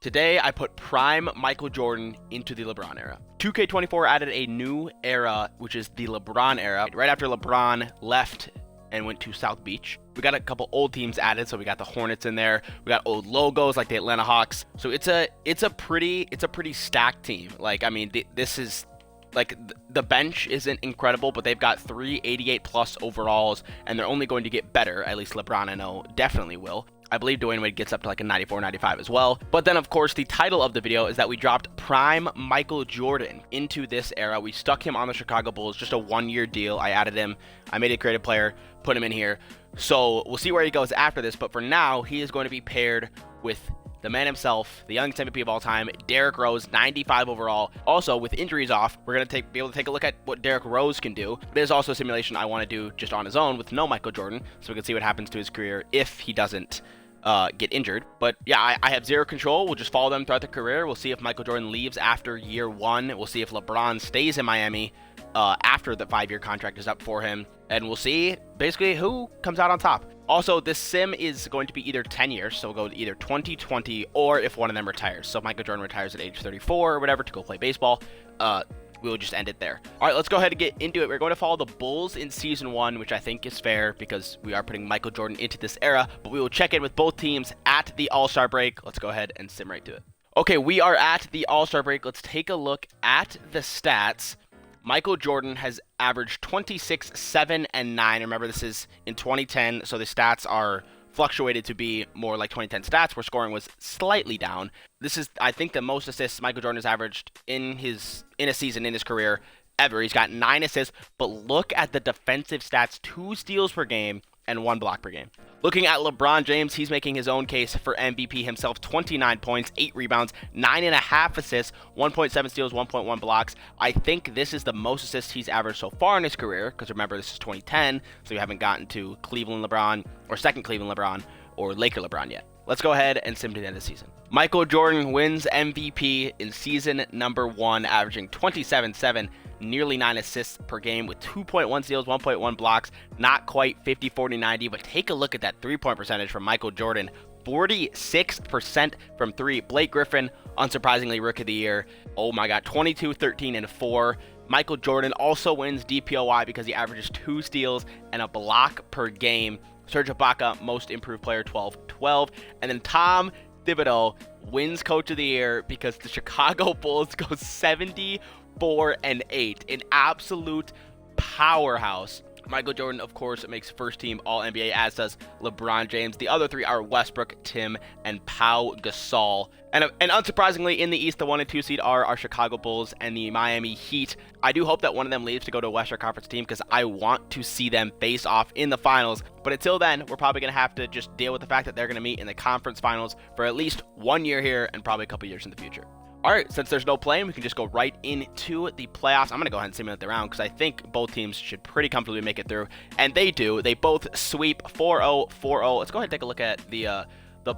Today, I put prime Michael Jordan into the LeBron era. 2K24 added a new era, which is the LeBron era. Right after LeBron left and went to South Beach, we got a couple old teams added. So we got the Hornets in there. We got old logos like the Atlanta Hawks. So it's a pretty stacked team. Like, I mean, this is like the bench isn't incredible, but they've got 388 plus overalls, and they're only going to get better. At least LeBron, I know, definitely will. I believe Dwayne Wade gets up to like a 94, 95 as well. But then, of course, the title of the video is that we dropped prime Michael Jordan into this era. We stuck him on the Chicago Bulls, just a one-year deal. I added him. I made a creative player, put him in here. So we'll see where he goes after this. But for now, he is going to be paired with the man himself, the youngest MVP of all time, Derrick Rose, 95 overall. Also, with injuries off, we're going to be able to take a look at what Derrick Rose can do. There's also a simulation I want to do just on his own with no Michael Jordan, so we can see what happens to his career if he doesn't get injured. But yeah, I have zero control. We'll just follow them throughout the career. We'll see if Michael Jordan leaves after year one. We'll see if LeBron stays in Miami after the 5-year contract is up for him. And we'll see basically who comes out on top. Also, this sim is going to be either 10 years, so we'll go to either 2020 or if one of them retires. So if Michael Jordan retires at age 34 or whatever to go play baseball, we'll just end it there. All right, let's go ahead and get into it. We're going to follow the Bulls in season 1, which I think is fair because we are putting Michael Jordan into this era, but we will check in with both teams at the All-Star break. Let's go ahead and sim right to it. Okay, we are at the All-Star break. Let's take a look at the stats. Michael Jordan has averaged 26, 7, and 9. Remember, this is in 2010, so the stats are fluctuated to be more like 2010 stats, where scoring was slightly down. This is, I think, the most assists Michael Jordan has averaged in a season in his career ever. He's got 9 assists, but look at the defensive stats: 2 steals per game and 1 block per game. Looking at LeBron James, he's making his own case for MVP himself. 29 points, 8 rebounds, 9.5 assists, 1.7 steals, 1.1 blocks. I think this is the most assists he's averaged so far in his career, because remember, this is 2010, so you haven't gotten to Cleveland LeBron, or second Cleveland LeBron, or Laker LeBron yet. Let's go ahead and sim to the end of the season. Michael Jordan wins MVP in season number 1, averaging 27-7, nearly 9 assists per game with 2.1 steals, 1.1 blocks. Not quite 50-40-90, but take a look at that 3-point percentage from Michael Jordan. 46% from 3. Blake Griffin, unsurprisingly, Rookie of the Year. Oh my God, 22, 13, and 4. Michael Jordan also wins DPOY because he averages 2 steals and a block per game. Serge Ibaka, Most Improved Player, 12-12. And then Tom Thibodeau wins Coach of the Year because the Chicago Bulls go 74-8. An absolute powerhouse. Michael Jordan, of course, makes first team All-NBA, as does LeBron James. The other 3 are Westbrook, Tim, and Pau Gasol. And unsurprisingly, in the East, the 1 and 2 seed are our Chicago Bulls and the Miami Heat. I do hope that one of them leaves to go to a Western Conference team because I want to see them face off in the finals. But until then, we're probably going to have to just deal with the fact that they're going to meet in the conference finals for at least 1 year here and probably a couple years in the future. All right, since there's no play-in, we can just go right into the playoffs. I'm going to go ahead and simulate the round because I think both teams should pretty comfortably make it through. And they do. They both sweep 4-0, 4-0. Let's go ahead and take a look at the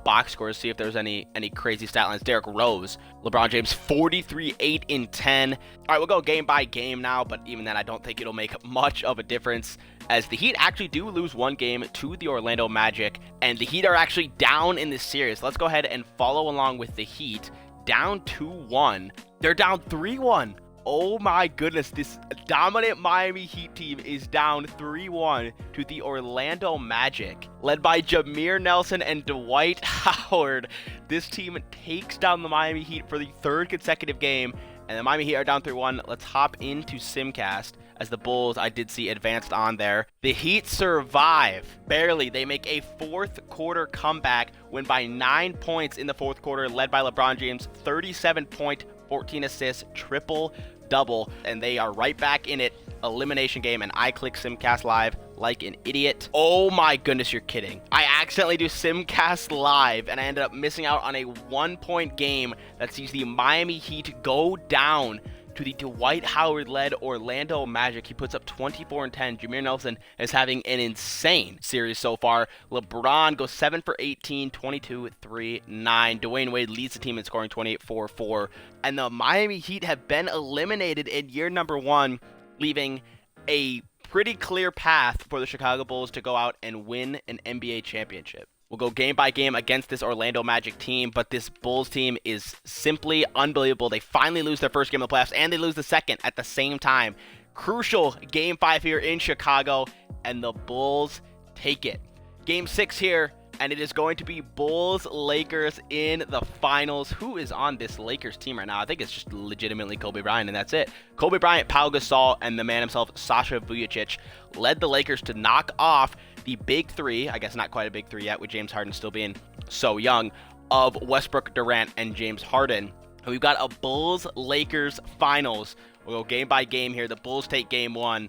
box scores, see if there's any crazy stat lines. Derrick Rose, LeBron James, 43, 8, and 10. All right, we'll go game by game now, but even then, I don't think it'll make much of a difference, as the Heat actually do lose 1 game to the Orlando Magic, and the Heat are actually down in this series. Let's go ahead and follow along with the Heat. Down 2-1. They're down 3-1. Oh my goodness, this dominant Miami Heat team is down 3-1 to the Orlando Magic. Led by Jameer Nelson and Dwight Howard, this team takes down the Miami Heat for the 3rd consecutive game, and the Miami Heat are down 3-1. Let's hop into Simcast, as the Bulls, I did see, advanced on there. The Heat survive, barely. They make a 4th quarter comeback, win by 9 points in the 4th quarter, led by LeBron James, 37 point, 14 assists, triple-double, and they are right back in it. Elimination game, and I click Simcast Live like an idiot. Oh my goodness, you're kidding. I accidentally do Simcast Live, and I ended up missing out on a 1-point game that sees the Miami Heat go down to the Dwight Howard-led Orlando Magic. He puts up 24 and 10. Jameer Nelson is having an insane series so far. LeBron goes 7 for 18, 22, 3, 9. Dwayne Wade leads the team in scoring, 28, 4, 4. And the Miami Heat have been eliminated in year number 1, leaving a pretty clear path for the Chicago Bulls to go out and win an NBA championship. We'll go game by game against this Orlando Magic team, but this Bulls team is simply unbelievable. They finally lose their first game of the playoffs, and they lose the second at the same time. Crucial Game 5 here in Chicago, and the Bulls take it. Game 6 here, and it is going to be Bulls-Lakers in the finals. Who is on this Lakers team right now? I think it's just legitimately Kobe Bryant, and that's it. Kobe Bryant, Pau Gasol, and the man himself, Sasha Vujacic, led the Lakers to knock off the big three, I guess not quite a big three yet with James Harden still being so young, of Westbrook, Durant, and James Harden. And we've got a Bulls-Lakers finals. We'll go game by game here. The Bulls take game 1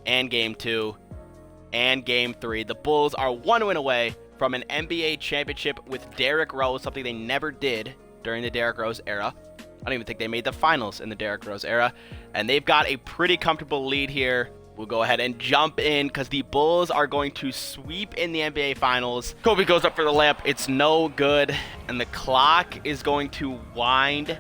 and game 2 and game 3. The Bulls are 1 win away from an NBA championship with Derrick Rose, something they never did during the Derrick Rose era. I don't even think they made the finals in the Derrick Rose era. And they've got a pretty comfortable lead here. We'll go ahead and jump in because the Bulls are going to sweep in the NBA Finals. Kobe goes up for the layup. It's no good. And the clock is going to wind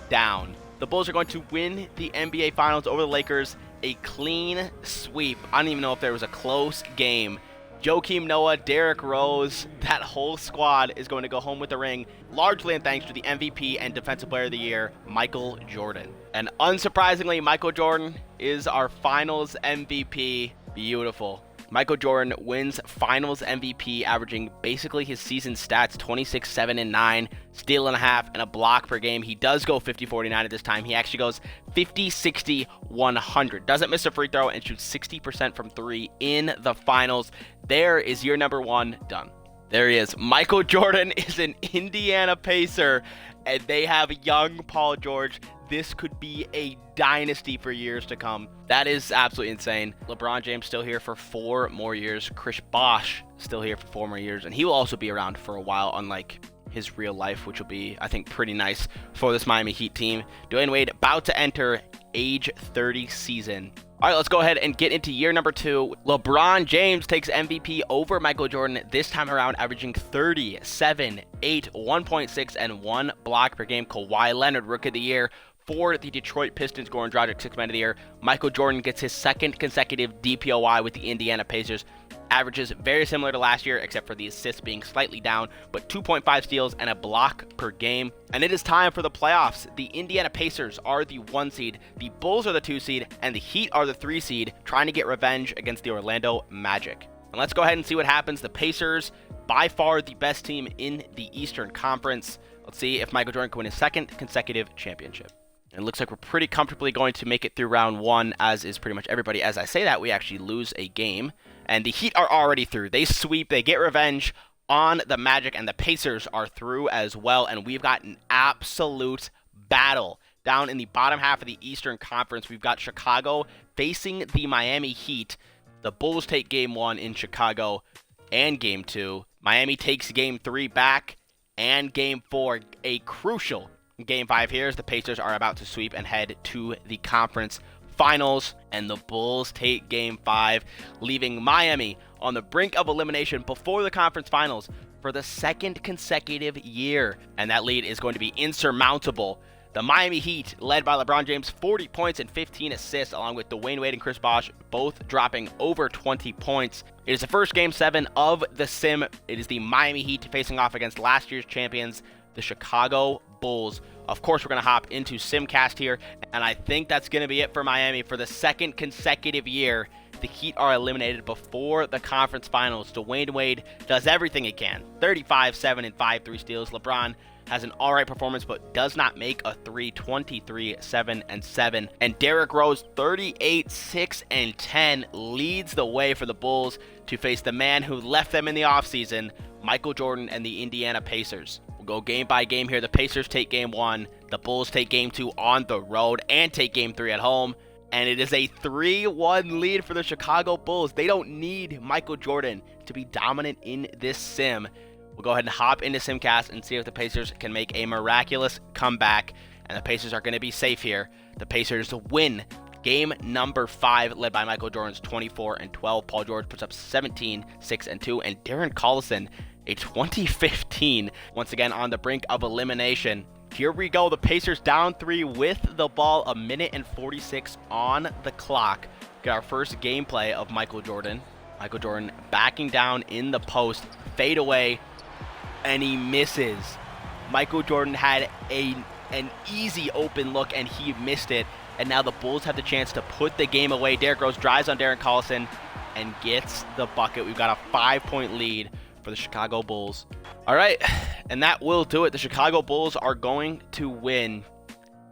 down. The Bulls are going to win the NBA Finals over the Lakers. A clean sweep. I don't even know if there was a close game. Joakim Noah, Derrick Rose, that whole squad is going to go home with the ring, largely in thanks to the MVP and Defensive Player of the Year, Michael Jordan. And unsurprisingly, Michael Jordan is our Finals MVP. Beautiful. Michael Jordan wins Finals MVP, averaging basically his season stats, 26, 7, and 9, steal and a half, and a block per game. He does go 50, 49 at this time. He actually goes 50, 60, 100. Doesn't miss a free throw and shoots 60% from 3 in the finals. There is year number 1 done. There he is. Michael Jordan is an Indiana Pacer, and they have young Paul George. This could be a dynasty for years to come. That is absolutely insane. LeBron James still here for 4 more years. Chris Bosh still here for 4 more years, and he will also be around for a while, unlike his real life, which will be, I think, pretty nice for this Miami Heat team. Dwayne Wade about to enter age 30 season. All right, let's go ahead and get into year number 2. LeBron James takes MVP over Michael Jordan, this time around averaging 30, 7, 8, 1.6, and 1 block per game. Kawhi Leonard, Rookie of the Year for the Detroit Pistons, Goran Dragic, 6th Man of the Year. Michael Jordan gets his 2nd consecutive DPOY with the Indiana Pacers. Averages very similar to last year, except for the assists being slightly down, but 2.5 steals and a block per game. And it is time for the playoffs. The Indiana Pacers are the 1 seed, the Bulls are the 2 seed, and the Heat are the 3 seed, trying to get revenge against the Orlando Magic. And let's go ahead and see what happens. The Pacers, by far the best team in the Eastern Conference. Let's see if Michael Jordan can win his 2nd consecutive championship. And it looks like we're pretty comfortably going to make it through round 1, as is pretty much everybody. As I say that, we actually lose a game. And the Heat are already through. They sweep, they get revenge on the Magic, and the Pacers are through as well. And we've got an absolute battle down in the bottom half of the Eastern Conference. We've got Chicago facing the Miami Heat. The Bulls take game 1 in Chicago and game 2. Miami takes game 3 back and game 4. A crucial game 5 here as the Pacers are about to sweep and head to the conference finals, and the Bulls take game 5, leaving Miami on the brink of elimination before the conference finals for the 2nd consecutive year, and that lead is going to be insurmountable. The Miami Heat, led by LeBron James, 40 points and 15 assists, along with Dwayne Wade and Chris Bosh, both dropping over 20 points. It is the first game 7 of the sim. It is the Miami Heat facing off against last year's champions, the Chicago Bulls. Of course, we're going to hop into Simcast here, and I think that's going to be it for Miami. For the 2nd consecutive year, the Heat are eliminated before the conference finals. Dwayne Wade does everything he can. 35, 7, and 5 3 steals. LeBron has an alright performance, but does not make a 3, 23, 7, and 7. And Derrick Rose, 38, 6, and 10, leads the way for the Bulls to face the man who left them in the offseason, Michael Jordan and the Indiana Pacers. We'll go game by game here. The Pacers take game 1. The Bulls take game 2 on the road and take game 3 at home. And it is a 3-1 lead for the Chicago Bulls. They don't need Michael Jordan to be dominant in this sim. We'll go ahead and hop into Simcast and see if the Pacers can make a miraculous comeback. And the Pacers are going to be safe here. The Pacers win game number 5, led by Michael Jordan's 24 and 12. Paul George puts up 17, 6, and 2. And Darren Collison, a 2015, once again on the brink of elimination. Here we go, the Pacers down 3 with the ball, 1 minute and 46 on the clock. Get our first gameplay of Michael Jordan. Michael Jordan backing down in the post, fade away and he misses. Michael Jordan had an easy open look, and he missed it. And now the Bulls have the chance to put the game away. Derrick Rose drives on Darren Collison and gets the bucket. We've got a 5-point lead for the Chicago Bulls. All right, and that will do it. The Chicago Bulls are going to win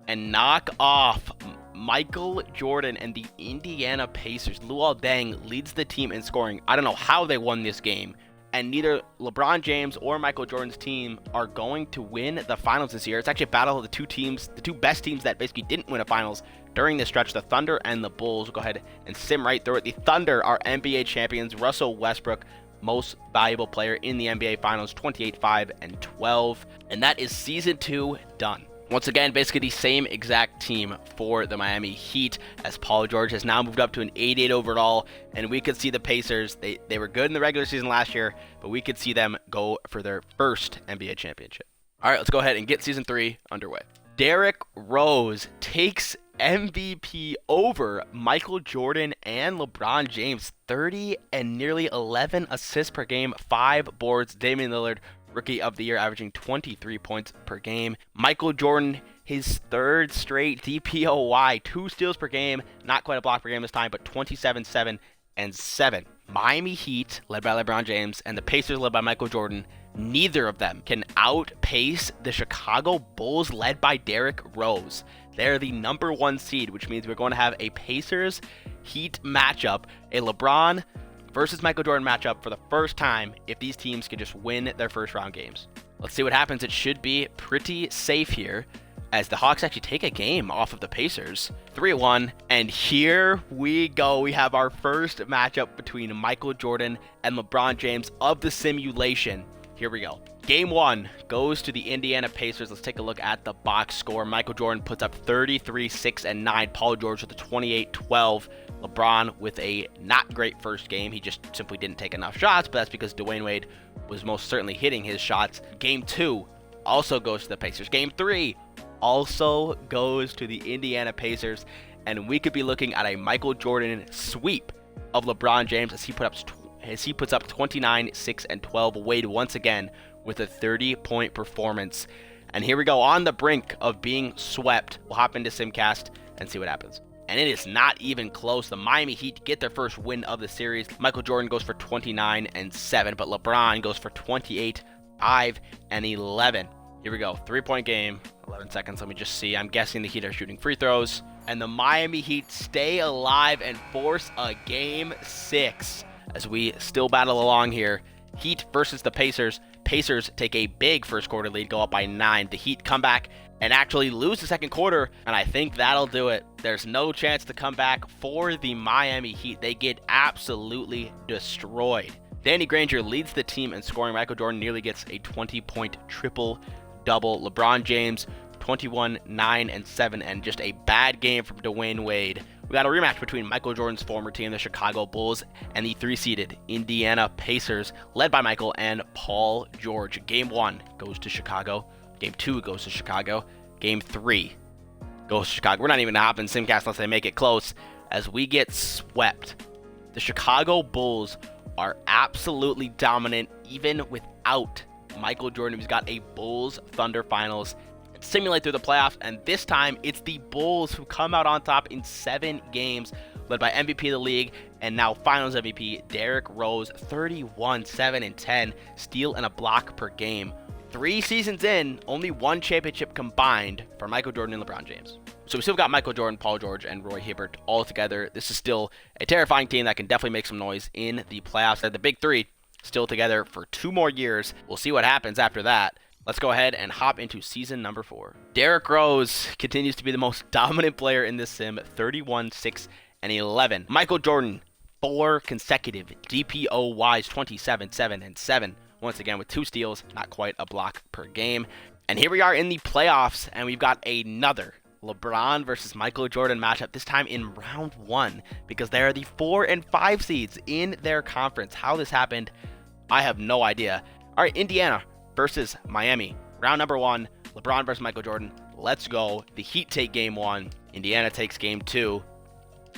and knock off Michael Jordan and the Indiana Pacers. Luol Deng leads the team in scoring. I don't know how they won this game. And neither LeBron James or Michael Jordan's team are going to win the finals this year. It's actually a battle of the two teams, the two best teams that basically didn't win a finals during this stretch, the Thunder and the Bulls. We'll go ahead and sim right through it. The Thunder are NBA champions. Russell Westbrook, most valuable player in the NBA finals, 28, 5, and 12. And that is season 2 done. Once again, basically the same exact team for the Miami Heat, as Paul George has now moved up to an 88 overall, and we could see the Pacers, they were good in the regular season last year, but we could see them go for their first NBA championship. All right, let's go ahead and get season 3 underway. Derrick Rose takes MVP over Michael Jordan and LeBron James, 30 and nearly 11 assists per game, 5 boards. Damian Lillard, Rookie of the Year, averaging 23 points per game. Michael Jordan, his 3rd straight DPOY, 2 steals per game, not quite a block per game this time, but 27, 7, and 7. Miami Heat, led by LeBron James, and the Pacers, led by Michael Jordan, neither of them can outpace the Chicago Bulls, led by Derrick Rose. They're the number 1 seed, which means we're going to have a Pacers-Heat matchup, a LeBron versus Michael Jordan matchup for the first time if these teams can just win their first round games. Let's see what happens. It should be pretty safe here, as the Hawks actually take a game off of the Pacers. 3-1, and here we go. We have our first matchup between Michael Jordan and LeBron James of the simulation. Here we go. Game 1 goes to the Indiana Pacers. Let's take a look at the box score. Michael Jordan puts up 33, 6, and 9. Paul George with a 28, 12. LeBron with a not great first game. He just simply didn't take enough shots, but that's because Dwayne Wade was most certainly hitting his shots. Game 2 also goes to the Pacers. Game 3 also goes to the Indiana Pacers, and we could be looking at a Michael Jordan sweep of LeBron James as he puts up 29, 6, and 12. Wade once again with a 30-point performance. And here we go, on the brink of being swept. We'll hop into Simcast and see what happens. And it is not even close. The Miami Heat get their first win of the series. Michael Jordan goes for 29 and 7, but LeBron goes for 28, 5, and 11. Here we go, 3-point game, 11 seconds. Let me just see. I'm guessing the Heat are shooting free throws. And the Miami Heat stay alive and force a game 6 as we still battle along here. Heat versus the Pacers. Pacers take a big first quarter lead, go up by 9. The Heat come back and actually lose the second quarter, and I think that'll do it. There's no chance to come back for the Miami Heat. They get absolutely destroyed. Danny Granger leads the team in scoring. Michael Jordan nearly gets a 20-point triple-double. LeBron James, 21, 9, and 7, and just a bad game from Dwayne Wade. We got a rematch between Michael Jordan's former team, the Chicago Bulls, and the 3-seeded Indiana Pacers, led by Michael and Paul George. Game 1 goes to Chicago. Game 2 goes to Chicago. Game 3 goes to Chicago. We're not even going to hop in Simcast unless they make it close, as we get swept. The Chicago Bulls are absolutely dominant, even without Michael Jordan, who's got a Bulls Thunder Finals. Simulate through the playoffs, and this time it's the Bulls who come out on top in 7 games, led by MVP of the league and now Finals MVP Derrick Rose, 31, 7, and 10, steal and a block per game. 3 seasons in, only 1 championship combined for Michael Jordan and LeBron James. So we still got Michael Jordan, Paul George, and Roy Hibbert all together. This is still a terrifying team that can definitely make some noise in the playoffs. The big 3 still together for 2 more years. We'll see what happens after that. Let's go ahead and hop into season number 4. Derrick Rose continues to be the most dominant player in this sim, 31, 6, and 11. Michael Jordan, 4 consecutive DPOYs, 27, 7, and 7. Once again with 2 steals, not quite a block per game. And here we are in the playoffs, and we've got another LeBron versus Michael Jordan matchup, this time in round 1, because they are the 4 and 5 seeds in their conference. How this happened, I have no idea. All right, Indiana versus Miami. Round number 1, LeBron versus Michael Jordan. Let's go. The Heat take game 1. Indiana takes game 2.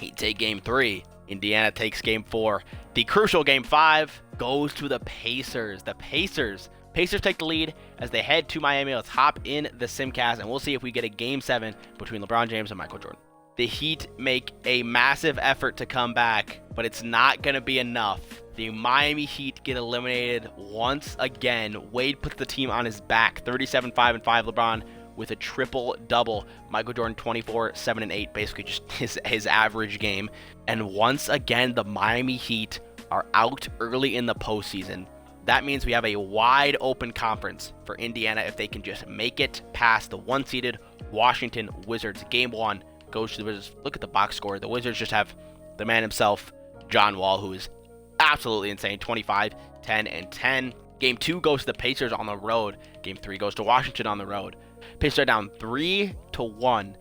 Heat take game 3. Indiana takes game 4. The crucial game 5 goes to the Pacers. The Pacers Pacers take the lead as they head to Miami. Let's hop in the Simcast, and we'll see if we get a Game 7 between LeBron James and Michael Jordan. The Heat make a massive effort to come back, but it's not going to be enough. The Miami Heat get eliminated once again. Wade puts the team on his back, 37, 5, and 5. LeBron with a triple-double. Michael Jordan, 24, 7, and 8, basically just his average game. And once again, the Miami Heat are out early in the postseason. That means we have a wide open conference for Indiana if they can just make it past the one-seeded Washington Wizards. Game 1 goes to the Wizards. Look at the box score. The Wizards just have the man himself, John Wall, who is absolutely insane, 25, 10, and 10. Game 2 goes to the Pacers on the road. Game 3 goes to Washington on the road. Pacers are down 3-1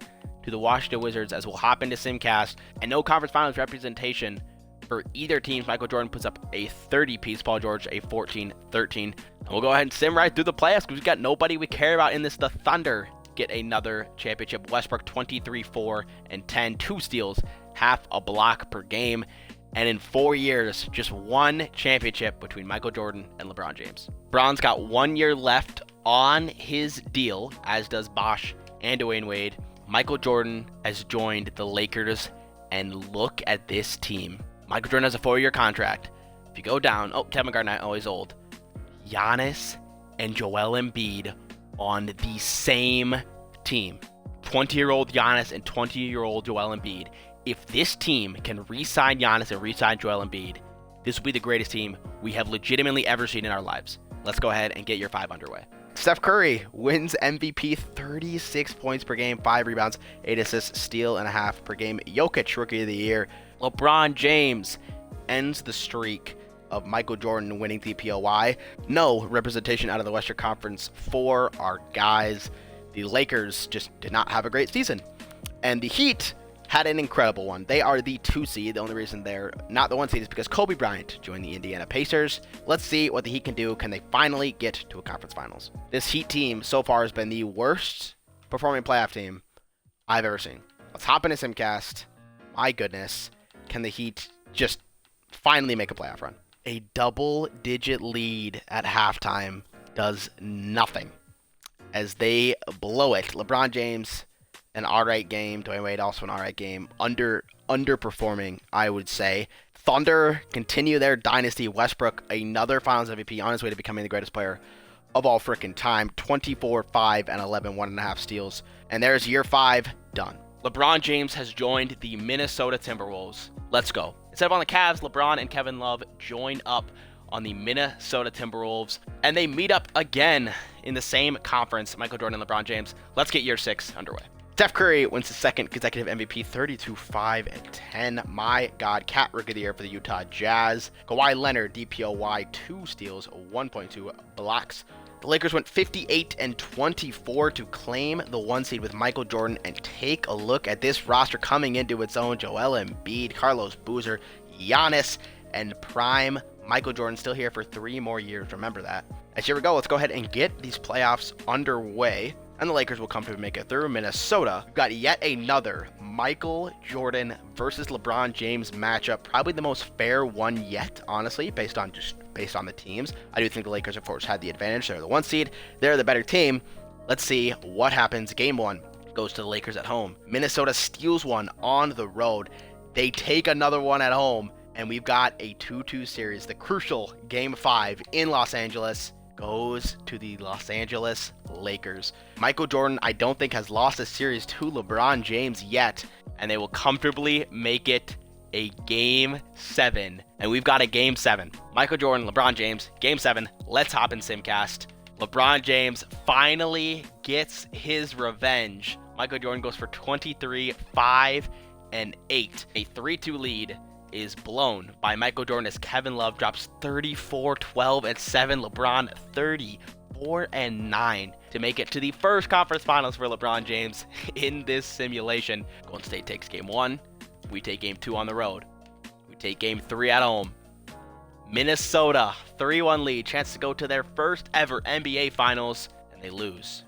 to the Washington Wizards as we'll hop into Simcast. And no conference finals representation for either team. Michael Jordan puts up a 30-piece, Paul George a 14-13. And we'll go ahead and sim right through the playoffs because we've got nobody we care about in this. The Thunder get another championship. Westbrook 23, 4, and 10. 2 steals, half a block per game. And in 4 years, just one championship between Michael Jordan and LeBron James. LeBron's got 1 year left on his deal, as does Bosh and Dwayne Wade. Michael Jordan has joined the Lakers, and look at this team. Michael Jordan has a 4-year contract. If you go down, Kevin Garnett, always old. Giannis and Joel Embiid on the same team. 20-year-old Giannis and 20-year-old Joel Embiid. If this team can re-sign Giannis and re-sign Joel Embiid, this will be the greatest team we have legitimately ever seen in our lives. Let's go ahead and get your 5 underway. Steph Curry wins MVP, 36 points per game, 5 rebounds, 8 assists, steal and a half per game. Jokic, Rookie of the Year. LeBron James ends the streak of Michael Jordan winning the POY. No representation out of the Western Conference for our guys. The Lakers just did not have a great season. And the Heat had an incredible one. They are the 2 seed. The only reason they're not the 1 seed is because Kobe Bryant joined the Indiana Pacers. Let's see what the Heat can do. Can they finally get to a conference finals? This Heat team so far has been the worst performing playoff team I've ever seen. Let's hop into Simcast. My goodness. Can the Heat just finally make a playoff run? A double-digit lead at halftime does nothing as they blow it. LeBron James, an alright game. Dwayne Wade, also an alright game. Underperforming, I would say. Thunder continue their dynasty. Westbrook, another Finals MVP, on his way to becoming the greatest player of all freaking time. 24, 5, and 11, 1.5 steals. And there's year 5 done. LeBron James has joined the Minnesota Timberwolves. Let's go. Instead of on the Cavs, LeBron and Kevin Love join up on the Minnesota Timberwolves, and they meet up again in the same conference, Michael Jordan and LeBron James. Let's get year 6 underway. Steph Curry wins his 2nd consecutive MVP, 32, 5, and 10. My God, Cat Rookie of the Year for the Utah Jazz. Kawhi Leonard, DPOY, 2 steals, 1.2 blocks. The Lakers went 58 and 24 to claim the 1 seed with Michael Jordan, and take a look at this roster coming into its own. Joel Embiid, Carlos Boozer, Giannis, and prime Michael Jordan still here for 3 more years. Remember that. As here we go, let's go ahead and get these playoffs underway. And the Lakers will comfortably make it through. Minnesota, we've got yet another Michael Jordan versus LeBron James matchup. Probably the most fair one yet, honestly, based on the teams. I do think the Lakers, of course, had the advantage. They're the 1 seed. They're the better team. Let's see what happens. Game 1 goes to the Lakers at home. Minnesota steals one on the road. They take another one at home, and we've got a 2-2 series. The crucial Game 5 in Los Angeles goes to the Los Angeles Lakers. Michael Jordan, I don't think, has lost a series to LeBron James yet, and they will comfortably make it a Game 7. And we've got a Game 7. Michael Jordan, LeBron James, Game 7. Let's hop in Simcast. LeBron James finally gets his revenge. Michael Jordan goes for 23, 5, and 8. A 3-2 lead is blown by Michael Jordan as Kevin Love drops 34, 12, and 7. LeBron 34 and 9 to make it to the first conference finals for LeBron James in this simulation. Golden State takes Game 1. We take Game 2 on the road. We take Game 3 at home. Minnesota 3-1 lead, chance to go to their first ever NBA Finals, and they lose.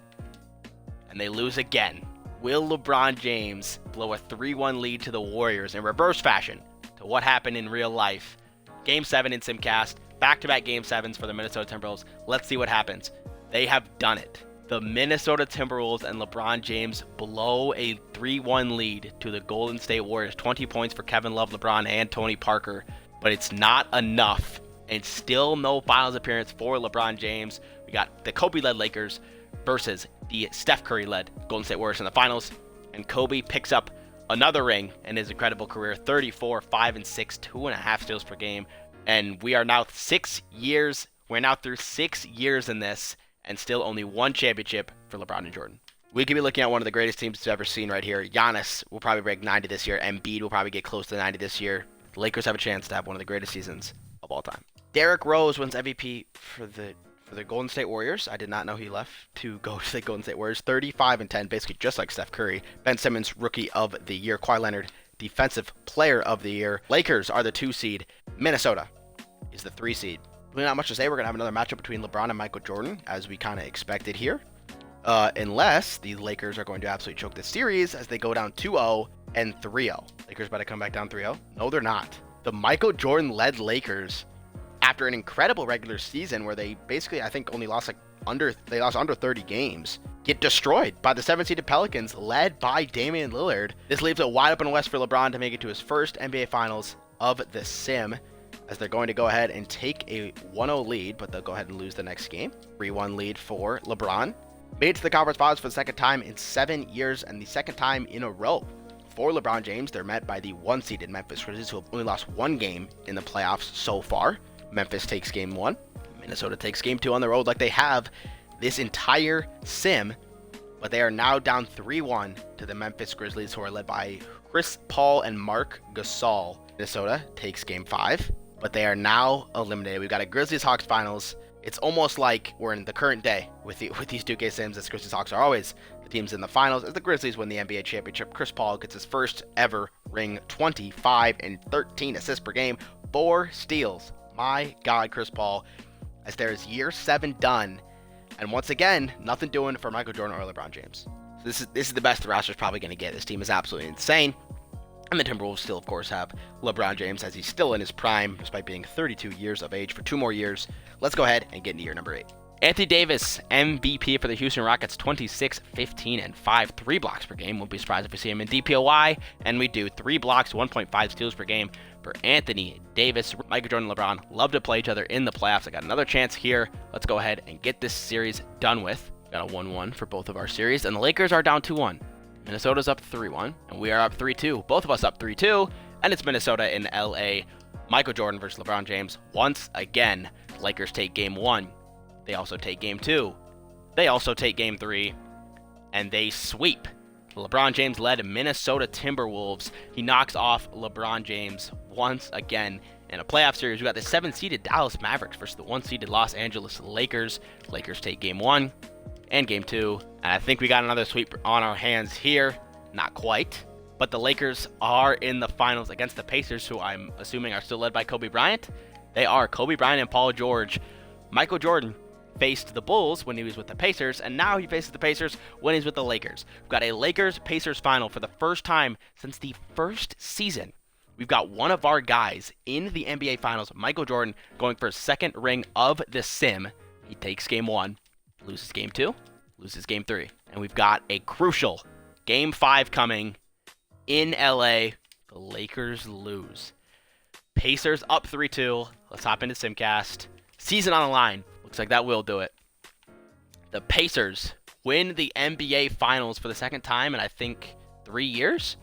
And they lose again. Will LeBron James blow a 3-1 lead to the Warriors in reverse fashion to what happened in real life? Game 7 in Simcast. back-to-back Game 7s for the Minnesota Timberwolves. Let's see what happens. They have done it. The Minnesota Timberwolves and LeBron James blow a 3-1 lead to the Golden State Warriors. 20 points for Kevin Love, LeBron, and Tony Parker. But it's not enough. And still no finals appearance for LeBron James. We got the Kobe-led Lakers versus the Steph Curry-led Golden State Warriors in the finals. And Kobe picks up another ring in his incredible career. 34, 5 and 6, 2.5 steals per game. And we are now 6 years. We're now through 6 years in this. And still only one championship for LeBron and Jordan. We could be looking at one of the greatest teams we've ever seen right here. Giannis will probably break 90 this year. Embiid will probably get close to 90 this year. The Lakers have a chance to have one of the greatest seasons of all time. Derrick Rose wins MVP for the Golden State Warriors. I did not know he left to go to the Golden State Warriors. 35 and 10, basically just like Steph Curry. Ben Simmons, Rookie of the Year. Kawhi Leonard, Defensive Player of the Year. Lakers are the 2 seed. Minnesota is the 3 seed. Really not much to say. We're going to have another matchup between LeBron and Michael Jordan, as we kind of expected here. Unless the Lakers are going to absolutely choke this series as they go down 2-0 and 3-0. Lakers about to come back down 3-0? No, they're not. The Michael Jordan-led Lakers, after an incredible regular season where they basically, I think, only lost under 30 games, get destroyed by the 7-seeded Pelicans, led by Damian Lillard. This leaves a wide open West for LeBron to make it to his first NBA Finals of the Sim, as they're going to go ahead and take a 1-0 lead, but they'll go ahead and lose the next game. 3-1 lead for LeBron. Made it to the conference finals for the second time in 7 years and the second time in a row. For LeBron James, they're met by the 1-seeded Memphis Grizzlies, who have only lost 1 game in the playoffs so far. Memphis takes game 1. Minnesota takes game 2 on the road like they have this entire sim, but they are now down 3-1 to the Memphis Grizzlies, who are led by Chris Paul and Marc Gasol. Minnesota takes game 5. But they are now eliminated. We've got a Grizzlies-Hawks finals. It's almost like we're in the current day with these 2K Sims, as Grizzlies-Hawks are always the teams in the finals, as the Grizzlies win the NBA championship. Chris Paul gets his first ever ring, 25 and 13 assists per game, 4 steals. My God, Chris Paul, as there is year 7 done. And once again, nothing doing for Michael Jordan or LeBron James. So this is the best the roster's probably going to get. This team is absolutely insane. And the Timberwolves still, of course, have LeBron James, as he's still in his prime, despite being 32 years of age for 2 more years. Let's go ahead and get into year number 8. Anthony Davis, MVP for the Houston Rockets, 26, 15, and 5, 3 blocks per game. Won't be surprised if we see him in DPOY. And we do 3 blocks, 1.5 steals per game for Anthony Davis. Michael Jordan and LeBron love to play each other in the playoffs. I got another chance here. Let's go ahead and get this series done with. Got a 1-1 for both of our series. And the Lakers are down 2-1. Minnesota's up 3-1, and we are up 3-2. Both of us up 3-2, and it's Minnesota in LA. Michael Jordan versus LeBron James. Once again, Lakers take game 1. They also take game 2. They also take game 3, and they sweep the LeBron James-led Minnesota Timberwolves. He knocks off LeBron James once again in a playoff series. We got the 7-seeded Dallas Mavericks versus the 1-seeded Los Angeles Lakers. Lakers take game 1 and game 2. And I think we got another sweep on our hands here. Not quite. But the Lakers are in the finals against the Pacers, who I'm assuming are still led by Kobe Bryant. They are. Kobe Bryant and Paul George. Michael Jordan faced the Bulls when he was with the Pacers, and now he faces the Pacers when he's with the Lakers. We've got a Lakers-Pacers final for the first time since the first season. We've got one of our guys in the NBA Finals, Michael Jordan, going for his second ring of the Sim. He takes game 1, loses game 2, loses game 3. And we've got a crucial game 5 coming in LA. The Lakers lose. Pacers up 3-2. Let's hop into Simcast. Season on the line. Looks like that will do it. The Pacers win the NBA Finals for the second time in, I think, 3 years,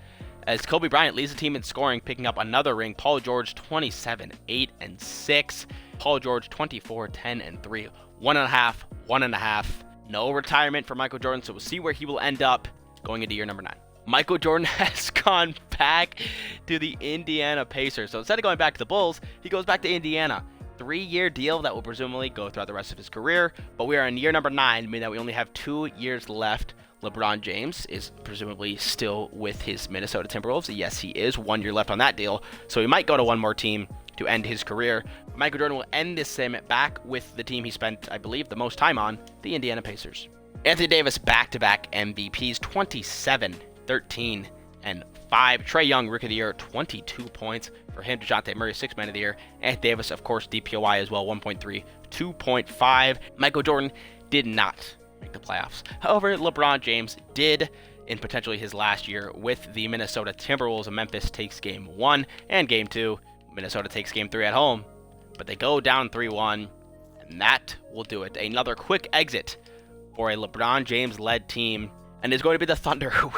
as Kobe Bryant leads the team in scoring, picking up another ring. Paul George, 27, 8, and 6. Paul George, 24, 10, and 3. 1.5, 1.5. No retirement for Michael Jordan, so we'll see where he will end up going into year number 9. Michael Jordan has gone back to the Indiana Pacers. So instead of going back to the Bulls, he goes back to Indiana. 3-year deal that will presumably go throughout the rest of his career, but we are in year number 9, meaning that we only have 2 years left. LeBron James is presumably still with his Minnesota Timberwolves. Yes, he is. 1 year left on that deal, so he might go to one more team to end his career. Michael Jordan will end this sim back with the team he spent, I believe, the most time on, the Indiana Pacers. Anthony Davis, back-to-back MVPs, 27, 13, Trae Young, Rookie of the Year, 22 points for him. DeJounte Murray, 6th Man of the Year. Anthony Davis, of course, DPOY as well, 1.3, 2.5. Michael Jordan did not make the playoffs. However, LeBron James did in potentially his last year with the Minnesota Timberwolves. Memphis takes Game 1 and Game 2. Minnesota takes Game 3 at home, but they go down 3-1, and that will do it. Another quick exit for a LeBron James-led team, and it's going to be the Thunder who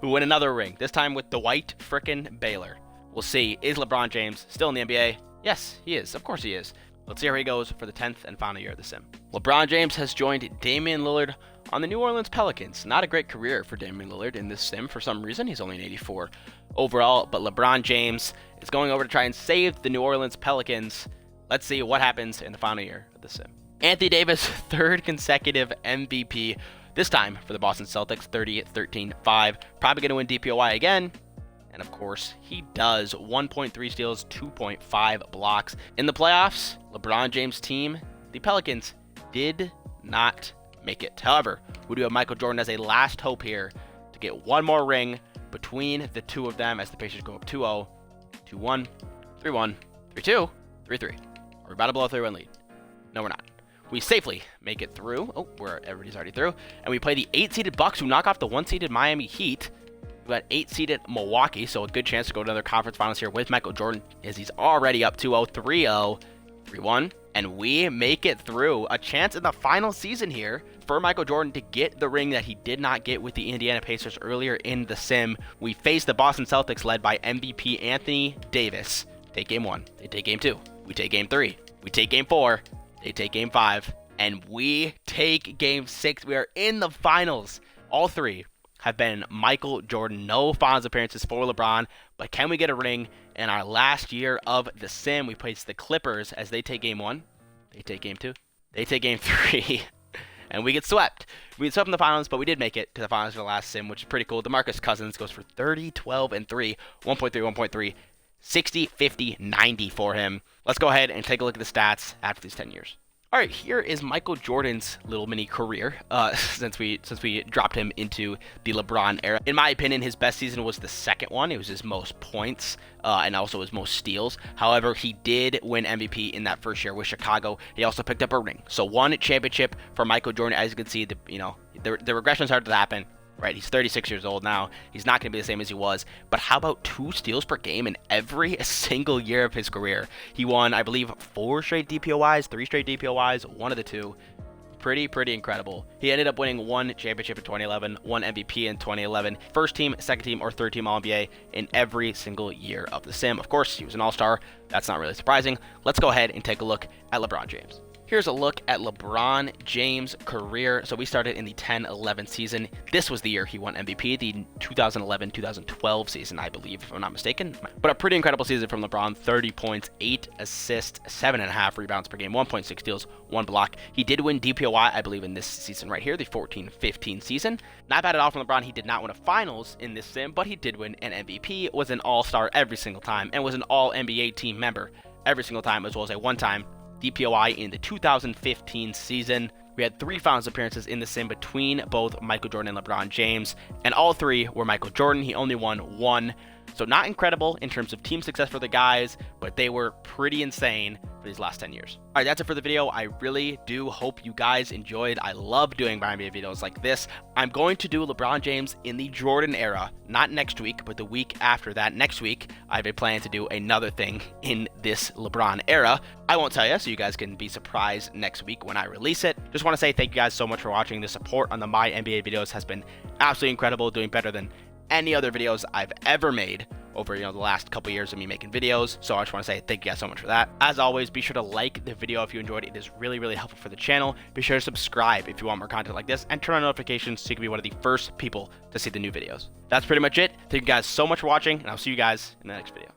win another ring, this time with Dwight frickin' Baylor. We'll see. Is LeBron James still in the NBA? Yes, he is. Of course he is. Let's see how he goes for the 10th and final year of the sim. LeBron James has joined Damian Lillard on the New Orleans Pelicans. Not a great career for Damian Lillard in this sim for some reason. He's only an 84 overall, but LeBron James is going over to try and save the New Orleans Pelicans. Let's see what happens in the final year of the sim. Anthony Davis, 3rd consecutive MVP, this time for the Boston Celtics, 30-13-5. Probably going to win DPOY again. And of course, he does. 1.3 steals, 2.5 blocks. In the playoffs, LeBron James' team, the Pelicans, did not make it. However, we do have Michael Jordan as a last hope here to get one more ring between the two of them as the Pacers go up 2-0, 2-1, 3-1, 3-2, 3-3. We're about to blow a 3-1 lead. No, we're not. We safely make it through. Oh, everybody's already through. And we play the 8-seeded Bucks, who knock off the 1-seeded Miami Heat. We got 8-seeded Milwaukee, so a good chance to go to another conference finals here with Michael Jordan, as he's already up 2-0, 3-0, 3-1, and we make it through. A chance in the final season here for Michael Jordan to get the ring that he did not get with the Indiana Pacers earlier in the sim. We face the Boston Celtics led by MVP Anthony Davis. Take Game 1. They take Game 2. We take Game 3. We take Game 4. They take Game 5. And we take Game 6. We are in the finals. All three have been Michael Jordan. No finals appearances for LeBron, but can we get a ring in our last year of the sim? We face the Clippers as they take Game 1. They take Game 2. They take Game 3. And we get swept. We get swept in the finals, but we did make it to the finals for the last sim, which is pretty cool. DeMarcus Cousins goes for 30, 12, and 3. 1.3, 1.3. 60, 50, 90 for him. Let's go ahead and take a look at the stats after these 10 years. All right, here is Michael Jordan's little mini career since we dropped him into the LeBron era. In my opinion, his best season was the second one. It was his most points and also his most steals. However, he did win MVP in that first year with Chicago. He also picked up a ring. So one championship for Michael Jordan. As you can see, the regression started to happen. Right, he's 36 years old now. He's not going to be the same as he was. But how about 2 steals per game in every single year of his career? He won, I believe, 4 straight DPOYs, 3 straight DPOYs, one of the 2. Pretty incredible. He ended up winning 1 championship in 2011, 1 MVP in 2011, first team, second team, or third team All-NBA in every single year of the sim. Of course, he was an All-Star. That's not really surprising. Let's go ahead and take a look at LeBron James. Here's a look at LeBron James' career. So we started in the 10-11 season. This was the year he won MVP, the 2011-2012 season, I believe, if I'm not mistaken. But a pretty incredible season from LeBron. 30 points, 8 assists, 7.5 rebounds per game, 1.6 steals, 1 block. He did win DPOY, I believe, in this season right here, the 14-15 season. Not bad at all from LeBron. He did not win a finals in this sim, but he did win an MVP, was an All-Star every single time, and was an All-NBA team member every single time, as well as a one-time DPOY in the 2015 season. We had 3 finals appearances in the sim between both Michael Jordan and LeBron James, and all 3 were Michael Jordan. He only won 1. So not incredible in terms of team success for the guys, but they were pretty insane for these last 10 years. All right, that's it for the video. I really do hope you guys enjoyed. I love doing NBA videos like this. I'm going to do LeBron James in the Jordan era, not next week, but the week after that. Next week, I have a plan to do another thing in this LeBron era. I won't tell you, so you guys can be surprised next week when I release it. Just want to say thank you guys so much for watching. The support on the My NBA videos has been absolutely incredible, doing better than any other videos I've ever made over the last couple years of me making videos. So I just want to say thank you guys so much for that. As always, be sure to like the video if you enjoyed it. It is really helpful for the channel. Be sure to subscribe if you want more content like this, and turn on notifications so you can be one of the first people to see the new videos. That's pretty much it. Thank you guys so much for watching, and I'll see you guys in the next video.